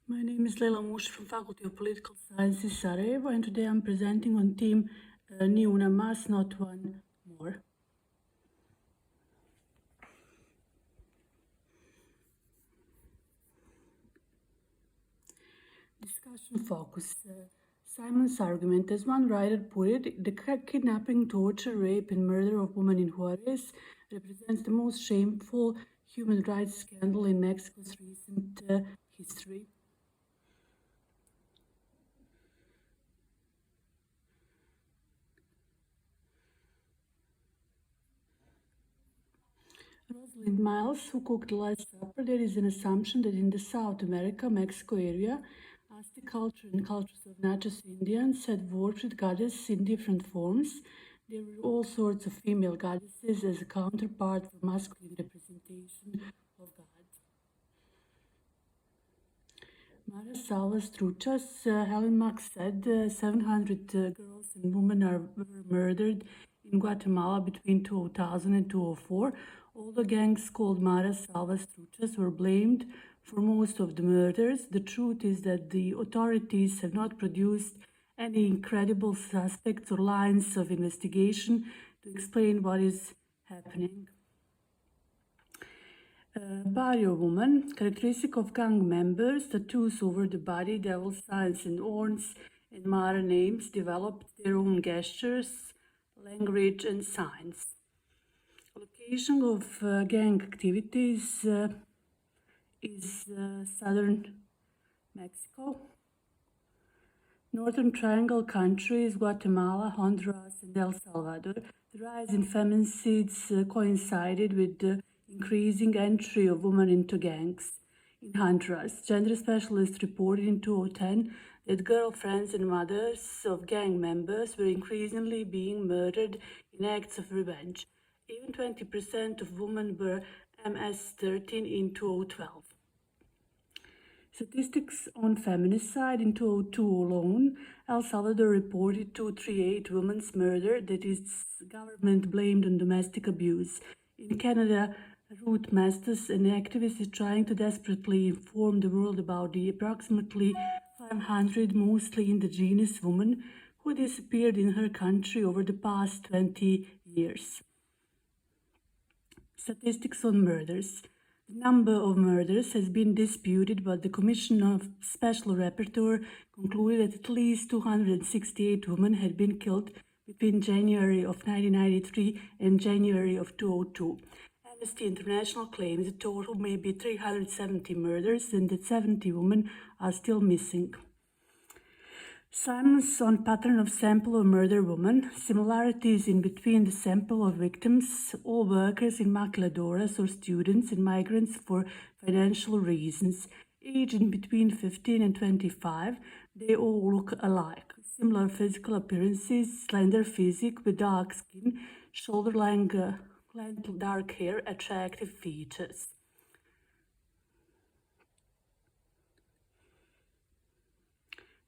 My name is Leila Mush from Faculty of Political Sciences, Sarajevo, and today I'm presenting on theme Ni una más, not one more. Discussion focus. Simon's argument, as one writer put it, the kidnapping, torture, rape, and murder of women in Juarez represents the most shameful human rights scandal in Mexico's recent history. Rosalind Miles, who cooked the Last Supper, there is an assumption that in the South America, Mexico area, Aztec culture and cultures of Natchez Indians had worshipped goddesses in different forms. There were all sorts of female goddesses as a counterpart for masculine representation of God. Mara Salvas Truchas, Helen Munk said 700 girls and women were murdered in Guatemala between 2000 and 2004. All the gangs called Mara Salvas Truchas were blamed for most of the murders. The truth is that the authorities have not produced any incredible suspects or lines of investigation to explain what is happening. Barrio woman, characteristic of gang members, tattoos over the body, devil signs and horns, and Mara names, developed their own gestures, language, and signs. Location of gang activities is southern Mexico. Northern Triangle countries, Guatemala, Honduras, and El Salvador. The rise in feminicides coincided with the increasing entry of women into gangs. In Honduras, gender specialists reported in 2010 that girlfriends and mothers of gang members were increasingly being murdered in acts of revenge. Even 20% of women were MS-13 in 2012. Statistics on feminicide in 2002 alone, El Salvador reported 238 women's murder that its government blamed on domestic abuse. In Canada, Ruth Mastas, an activist, is trying to desperately inform the world about the approximately 500 mostly indigenous women who disappeared in her country over the past 20 years. Statistics on murders. The number of murders has been disputed, but the Commission of Special Rapporteur concluded that at least 268 women had been killed between January of 1993 and January of 2002. Amnesty International claims the total may be 370 murders and that 70 women are still missing. Simon's on pattern of sample of murder woman, similarities in between the sample of victims, all workers in maquiladoras or students and migrants for financial reasons. Age in between 15 and 25, they all look alike. Similar physical appearances, slender physique with dark skin, shoulder-length dark hair, attractive features.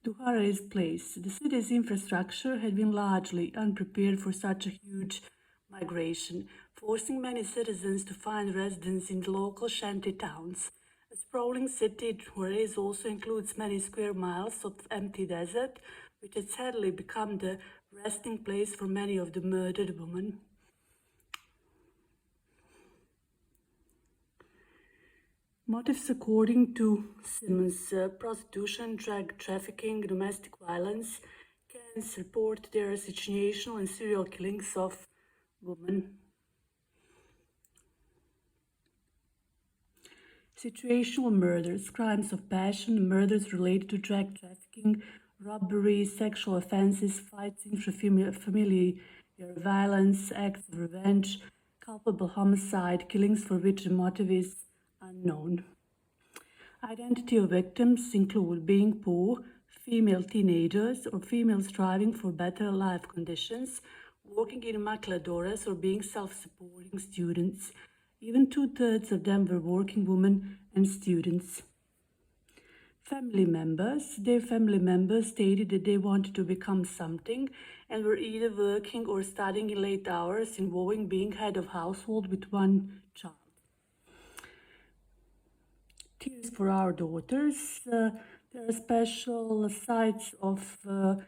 Juarez place. The city's infrastructure had been largely unprepared for such a huge migration, forcing many citizens to find residence in the local shanty towns. A sprawling city, Juarez also includes many square miles of empty desert, which had sadly become the resting place for many of the murdered women. Motives according to Simmons, prostitution, drug trafficking, domestic violence. Gangs report their situational and serial killings of women. Situational murders, crimes of passion, murders related to drug trafficking, robberies, sexual offenses, fights, intrafamiliar violence, acts of revenge, culpable homicide, killings for which the motive is unknown. Identity of victims include being poor, female teenagers, or females striving for better life conditions, working in maquiladoras, or being self-supporting students. Even 2/3 of them were working women and students. Family members. Their family members stated that they wanted to become something and were either working or studying in late hours, involving being head of household with one child. Tears for Our Daughters. There are special sites of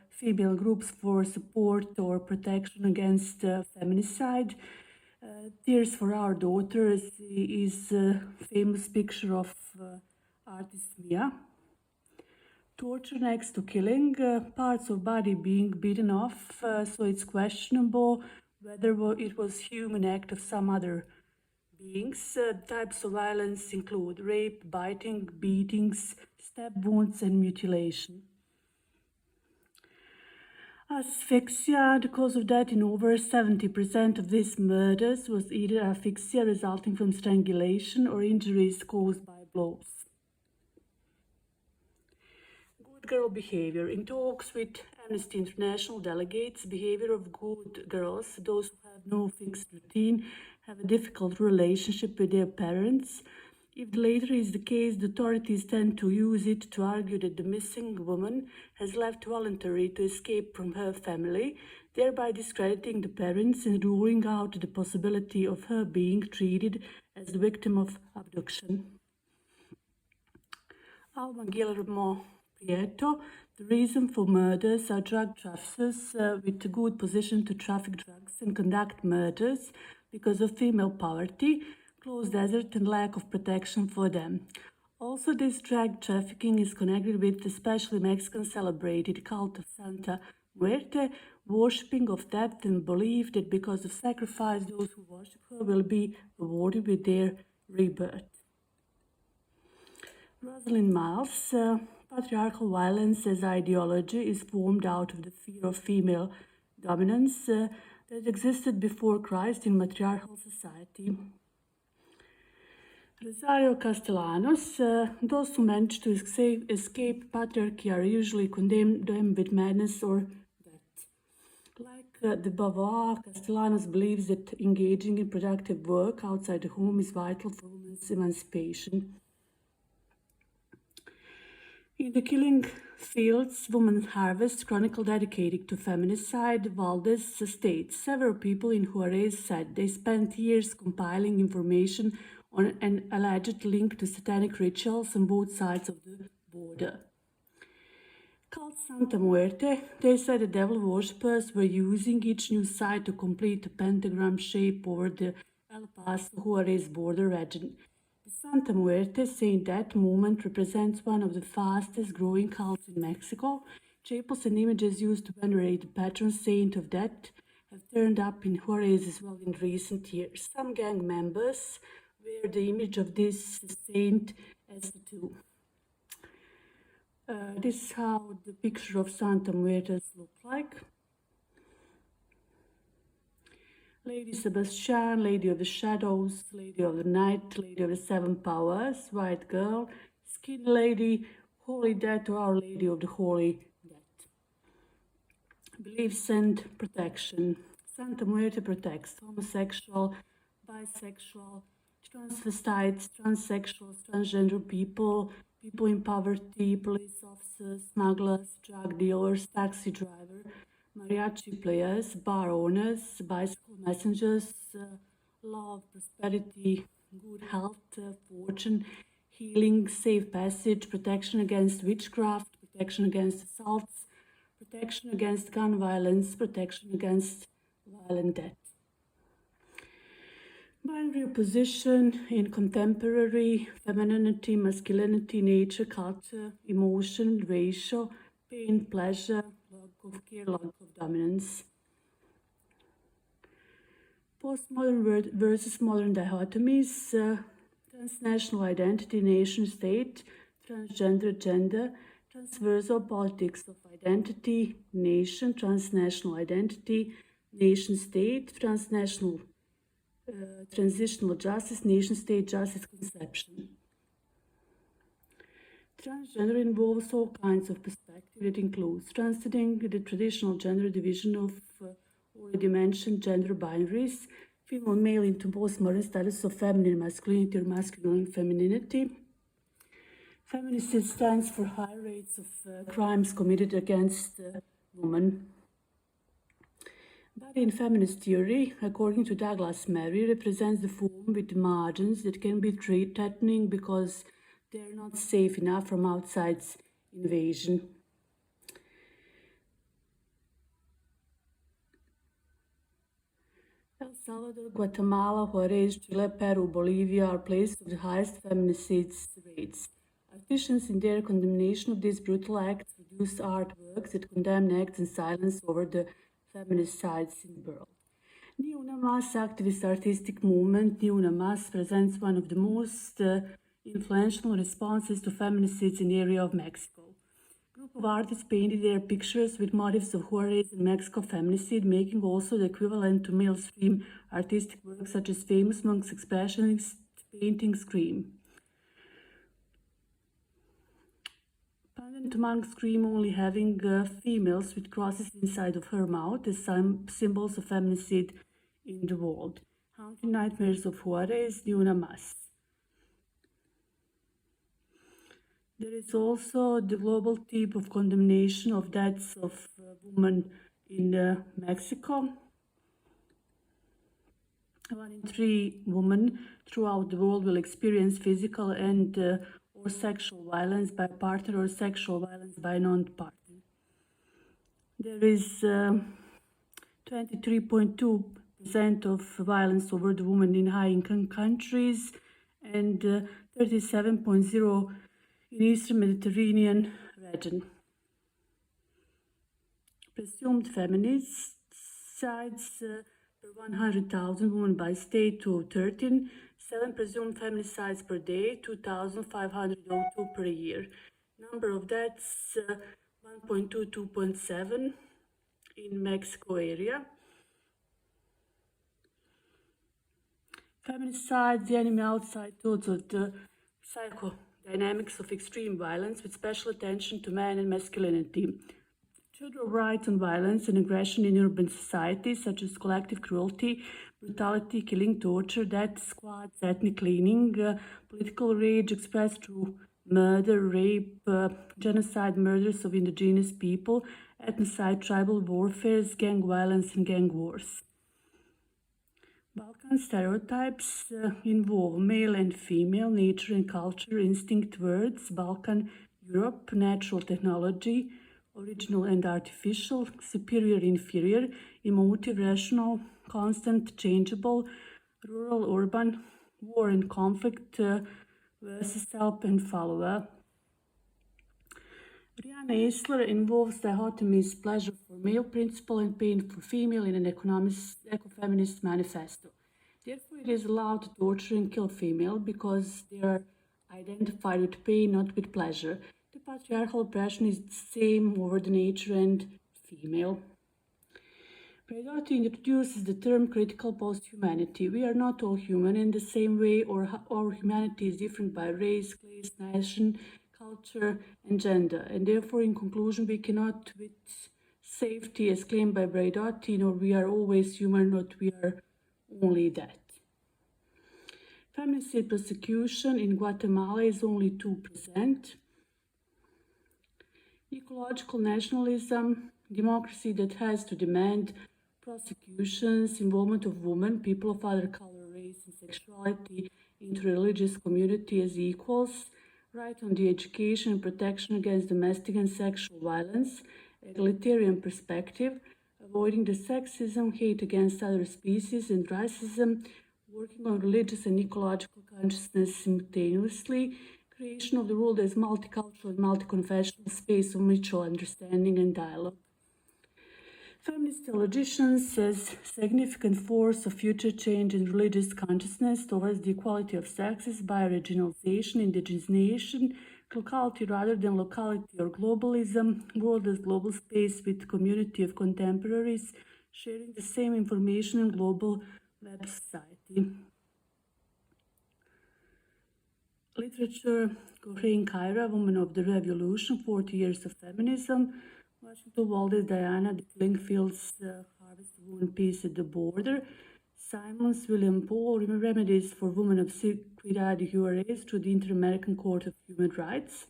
female groups for support or protection against feminicide. Tears for Our Daughters is a famous picture of artist Mia. Torture next to killing, parts of body being beaten off, so it's questionable whether it was human act of some other beings. Types of violence include rape, biting, beatings, stab wounds, and mutilation. Asphyxia. The cause of death in over 70% of these murders was either asphyxia resulting from strangulation or injuries caused by blows. Good girl behavior. In talks with Amnesty International delegates, behavior of good girls, those who have no fixed routine, have a difficult relationship with their parents. If the latter is the case, the authorities tend to use it to argue that the missing woman has left voluntarily to escape from her family, thereby discrediting the parents and ruling out the possibility of her being treated as the victim of abduction. Alma Guillermo Prieto. The reason for murders are drug traffickers with a good position to traffic drugs and conduct murders because of female poverty, close desert, and lack of protection for them. Also, this drug trafficking is connected with the especially Mexican celebrated cult of Santa Muerte, worshipping of death and belief that because of sacrifice, those who worship her will be rewarded with their rebirth. Rosalind Miles. Patriarchal violence as ideology is formed out of the fear of female dominance that existed before Christ in matriarchal society. Rosario Castellanos. Those who manage to escape patriarchy are usually condemned with madness or death. Like the Beauvoir, Castellanos believes that engaging in productive work outside the home is vital for women's emancipation. In The Killing Fields, Woman Harvest, chronicle dedicated to feminicide, Valdez states several people in Juarez said they spent years compiling information on an alleged link to satanic rituals on both sides of the border. Called Santa Muerte, they said the devil worshippers were using each new site to complete a pentagram shape over the El Paso-Juarez border region. Santa Muerte Saint Death movement represents one of the fastest growing cults in Mexico. Chapels and images used to venerate the patron saint of death have turned up in Juarez as well in recent years. Some gang members wear the image of this saint as a tattoo. This is how the picture of Santa Muertes look like. Lady Sebastian, Lady of the Shadows, Lady of the Night, Lady of the Seven Powers, White Girl, Skin Lady, Holy Death, or Our Lady of the Holy Death. Beliefs and protection. Santa Muerte protects homosexual, bisexual, transvestites, transsexuals, transgender people, people in poverty, police officers, smugglers, drug dealers, taxi drivers, mariachi players, bar owners, bicycle messengers, love, prosperity, good health, fortune, healing, safe passage, protection against witchcraft, protection against assaults, protection against gun violence, protection against violent death. Binary opposition in contemporary femininity, masculinity, nature, culture, emotion, ratio, pain, pleasure, lack of care, lack of dominance. Postmodern versus modern dichotomies, transnational identity, nation state, transgender gender, transversal politics of identity, nation, transnational identity, nation state, transnational transitional justice, nation state justice conception. Transgender involves all kinds of perspective. It includes transcending the traditional gender division of already mentioned gender binaries, female, male into postmodern status of feminine masculinity or masculine femininity. Feminicide stands for high rates of crimes committed against women. Body in feminist theory, according to Douglas Murray, represents the form with margins that can be threatening because they're not safe enough from outside invasion. El Salvador, Guatemala, Juarez, Chile, Peru, Bolivia are places with the highest feminicide rates. Artisans, in their condemnation of these brutal acts, produce artworks that condemn acts in silence over the feminicides in the world. Ni Una Mas activist artistic movement, Ni Una Mas, presents one of the most influential responses to feminicides in the area of Mexico. A group of artists painted their pictures with motifs of Juarez and Mexico feminicide, making also the equivalent to mainstream artistic works such as famous Munk's expressionist painting Scream. Pendant to Monk's Scream only having females with crosses inside of her mouth as some symbols of feminicide in the world. Haunting Nightmares of Juarez, Ni Una Mas. There is also the global theme of condemnation of deaths of women in Mexico. 1 in 3 women throughout the world will experience physical and or sexual violence by a partner or sexual violence by a non-partner. There is 23.2% of violence over the woman in high-income countries and 37.0% in Eastern Mediterranean region. Presumed feminicides per 100,000 women by state to 13, 7 presumed feminicides per day, 2,502 per year. Number of deaths 1.2, 2.7 in Mexico area. Feminicides, the enemy outside thoughts of the psychodynamics of extreme violence with special attention to man and masculinity. Children rights on violence and aggression in urban society, such as collective cruelty, brutality, killing, torture, death squads, ethnic cleaning, political rage expressed through murder, rape, genocide, murders of indigenous people, ethnocide, tribal warfares, gang violence, and gang wars. Balkan stereotypes involve male and female, nature and culture, instinct words, Balkan, Europe, natural technology, original and artificial, superior, inferior, emotive, rational, constant, changeable, rural, urban, war and conflict versus help and follower. Brianna Eisler involves dichotomy's pleasure for male principle and pain for female in an ecofeminist manifesto. Therefore, it is allowed to torture and kill female because they are identified with pain, not with pleasure. The patriarchal oppression is the same over the nature and female. Braidotti introduces the term critical post-humanity. We are not all human in the same way, or our humanity is different by race, class, nation, culture, and gender. And therefore, in conclusion, we cannot with safety, as claimed by Braidotti, nor we are always human, not we are only that. Feminicide prosecution in Guatemala is only 2%. Ecological nationalism, democracy that has to demand prosecutions, involvement of women, people of other color, race, and sexuality into religious community as equals, right on the education and protection against domestic and sexual violence, egalitarian perspective, avoiding the sexism, hate against other species, and racism, working on religious and ecological consciousness simultaneously, creation of the world as multicultural and multi-confessional space of mutual understanding and dialogue. Feminist theologians says significant force of future change in religious consciousness towards the equality of sexes by regionalization, indigenization, locality rather than locality or globalism, world as global space with community of contemporaries sharing the same information in global web society. Literature, Corrine Kyra, Woman of the Revolution, 40 Years of Feminism, Washington Waldes, Diana, The Killing Fields, Harvest of Woman, Peace at the Border, Simmons, William Paul, Remedies for Women of Circuidad Juarez to the Inter-American Court of Human Rights.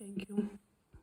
Thank you.